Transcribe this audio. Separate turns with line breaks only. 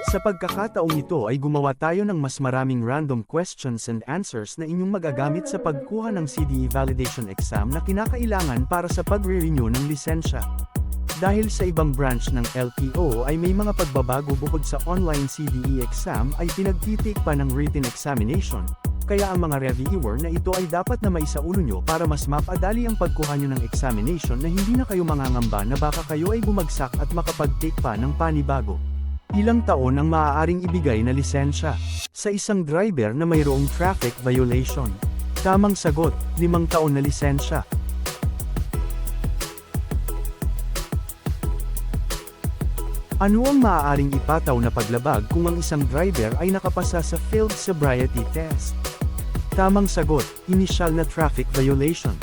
Sa pagkakataong ito ay gumawa tayo ng mas maraming random questions and answers na inyong magagamit sa pagkuha ng CDE Validation Exam na kinakailangan para sa pagre-renew ng lisensya. Dahil sa ibang branch ng LTO ay may mga pagbabago bukod sa online CDE exam ay pinagtitik pa ng written examination, kaya ang mga reviewer na ito ay dapat na maisaulo nyo para mas mapadali ang pagkuha nyo ng examination na hindi na kayo mangangamba na baka kayo ay bumagsak at makapag-take pa ng panibago. Ilang taon ang maaaring ibigay na lisensya sa isang driver na mayroong traffic violation? Tamang sagot, 5 taon na lisensya. Ano ang maaaring ipataw na paglabag kung ang isang driver ay nakapasa sa field sobriety test? Tamang sagot, inisyal na traffic violation.